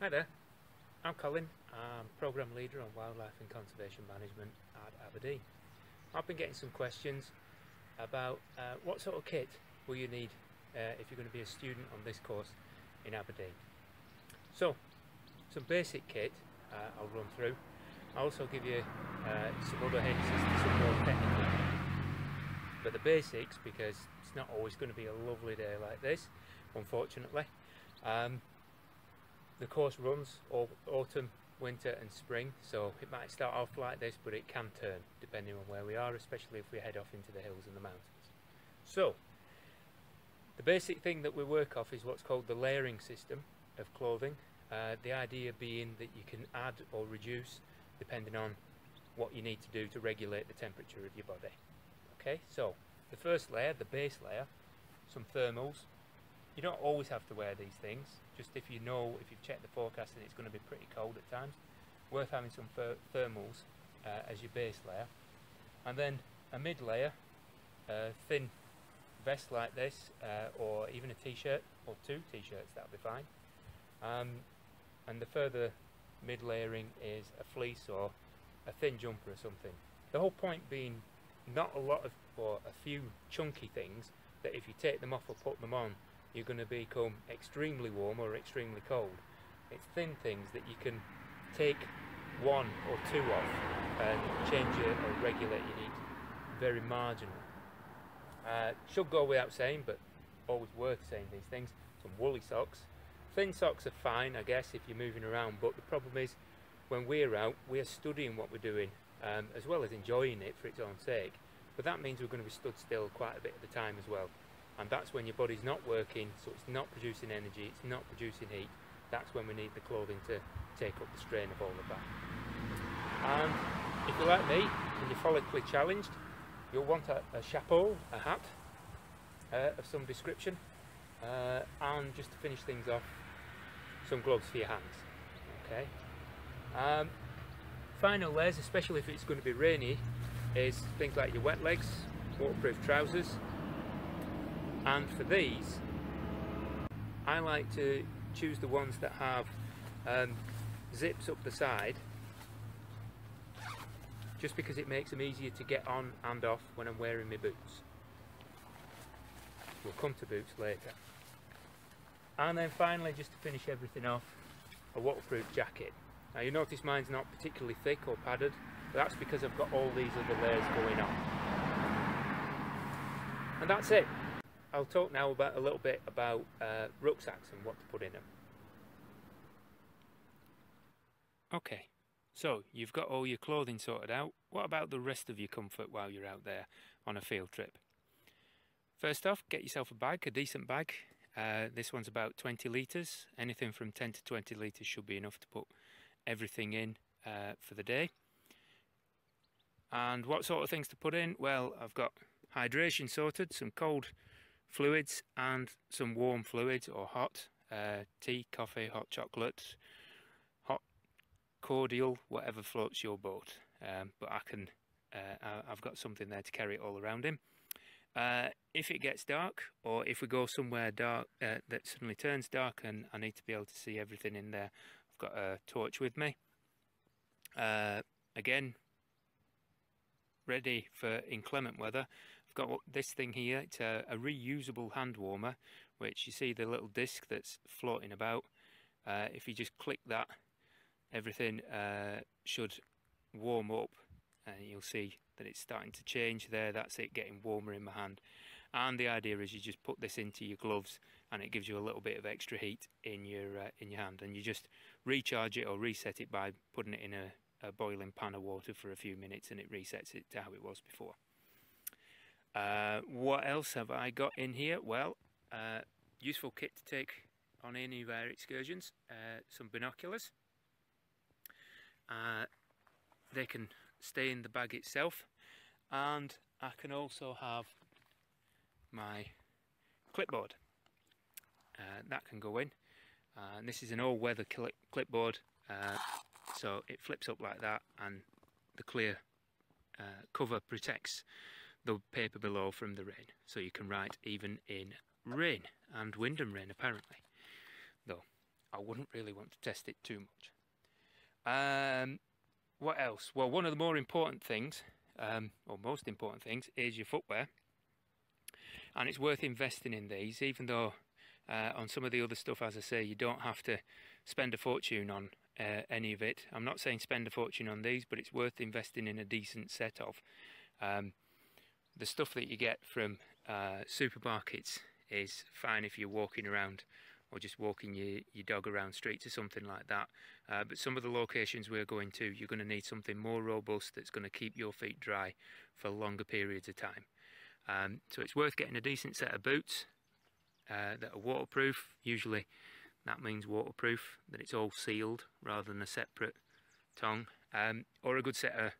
Hi there, I'm Colin. I'm Programme Leader on Wildlife and Conservation Management at Aberdeen. I've been getting some questions about what sort of kit will you need if you're going to be a student on this course in Aberdeen. So, some basic kit I'll run through. I'll also give you some other hints as to some more technical. But the basics, because it's not always going to be a lovely day like this, unfortunately. The course runs all autumn, winter and spring, so it might start off like this, but it can turn depending on where we are, especially if we head off into the hills and the mountains. So, the basic thing that we work off is what's called the layering system of clothing. The idea being that you can add or reduce depending on what you need to do to regulate the temperature of your body. Okay, so the first layer, the base layer, some thermals. You don't always have to wear these things, just if you know, if you've checked the forecast and it's going to be pretty cold at times, worth having some thermals as your base layer. And then a mid layer, thin vest like this, or even a t-shirt, or two t-shirts, that'll be fine. And the further mid layering is a fleece or a thin jumper or something. The whole point being not a lot of, or a few chunky things that if you take them off or put them on, you're going to become extremely warm or extremely cold. It's thin things that you can take one or two off and change it or regulate your heat very marginal. Should go without saying, but always worth saying these things, some woolly socks. Thin socks are fine, I guess, if you're moving around, but the problem is when we're out, we're studying what we're doing, as well as enjoying it for its own sake. But that means we're going to be stood still quite a bit of the time as well. And that's when your body's not working, so it's not producing energy, it's not producing heat. That's when we need the clothing to take up the strain of all of that. And if you're like me and you're follically challenged, you'll want a chapeau, a hat of some description, and just to finish things off, some gloves for your hands. Okay. Final layers, especially if it's going to be rainy, is things like your wet legs, waterproof trousers. And for these, I like to choose the ones that have zips up the side, just because it makes them easier to get on and off when I'm wearing my boots. We'll come to boots later. And then finally, just to finish everything off, a waterproof jacket. Now you notice mine's not particularly thick or padded, but that's because I've got all these other layers going on. And that's it. I'll talk now about a little bit about rucksacks and what to put in them. Okay, so you've got all your clothing sorted out. What about the rest of your comfort while you're out there on a field trip? First off, get yourself a bag, a decent bag. This one's about 20 litres. Anything from 10 to 20 litres should be enough to put everything in for the day. And what sort of things to put in? Well, I've got hydration sorted, some cold fluids and some warm fluids or hot, tea, coffee, hot chocolate, hot cordial, whatever floats your boat. But I've got something there to carry it all around in. If it gets dark, or if we go somewhere dark that suddenly turns dark and I need to be able to see everything in there, I've got a torch with me. Again, ready for inclement weather. I've got this thing here. It's a reusable hand warmer, which you see the little disc that's floating about. If you just click that, everything should warm up, and you'll see that it's starting to change there. That's it, getting warmer in my hand. And the idea is you just put this into your gloves and it gives you a little bit of extra heat in your hand, and you just recharge it or reset it by putting it in a boiling pan of water for a few minutes, and it resets it to how it was before. What else have I got in here? Well, useful kit to take on any of our excursions. Some binoculars. They can stay in the bag itself, and I can also have my clipboard. That can go in. And this is an all-weather clipboard, so it flips up like that, and the clear cover protects the paper below from the rain, so you can write even in rain, and wind and rain apparently, though I wouldn't really want to test it too much. What else? Well, one of the more important things, or most important things, is your footwear. And it's worth investing in these, even though on some of the other stuff, as I say, you don't have to spend a fortune on any of it. I'm not saying spend a fortune on these, but it's worth investing in a decent set of. The stuff that you get from supermarkets is fine if you're walking around or just walking your dog around streets or something like that. But some of the locations we're going to, you're going to need something more robust that's going to keep your feet dry for longer periods of time. So it's worth getting a decent set of boots that are waterproof. Usually that means waterproof, that it's all sealed rather than a separate tongue, or a good set of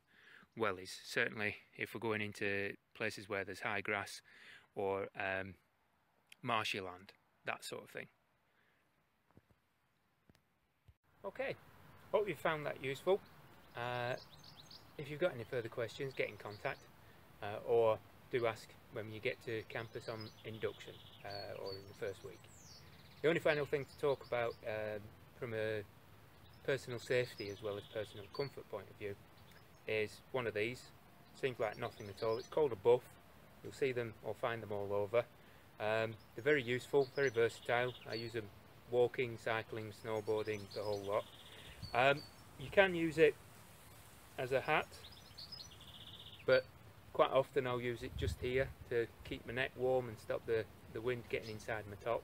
wellies. Certainly if we're going into places where there's high grass or marshy land, that sort of thing. Okay, hope you found that useful. If you've got any further questions, get in contact, or do ask when you get to campus on induction or in the first week. The only final thing to talk about from a personal safety as well as personal comfort point of view is one of these. Seems like nothing at all. It's called a buff. You'll see them or find them all over. They're very useful, very versatile. I use them walking, cycling, snowboarding, the whole lot. You can use it as a hat, but quite often I'll use it just here to keep my neck warm and stop the wind getting inside my top.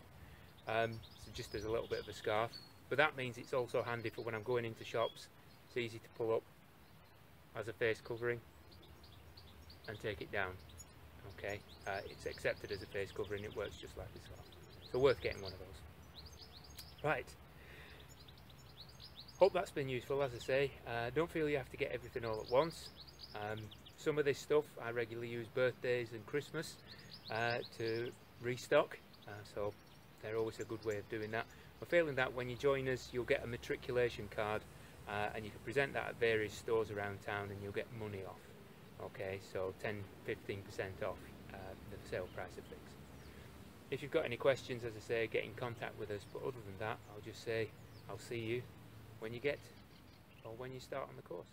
So just as a little bit of a scarf. But that means it's also handy for when I'm going into shops. It's easy to pull up as a face covering and take it down. Okay, it's accepted as a face covering, it works just like a scarf. So worth getting one of those. Right, hope that's been useful. As I say, don't feel you have to get everything all at once. Some of this stuff I regularly use birthdays and Christmas to restock, so they're always a good way of doing that. But failing that, when you join us, you'll get a matriculation card, and you can present that at various stores around town and you'll get money off. Okay, so 10–15% off the sale price of things. If you've got any questions, as I say, get in contact with us. But other than that, I'll just say I'll see you when you get or when you start on the course.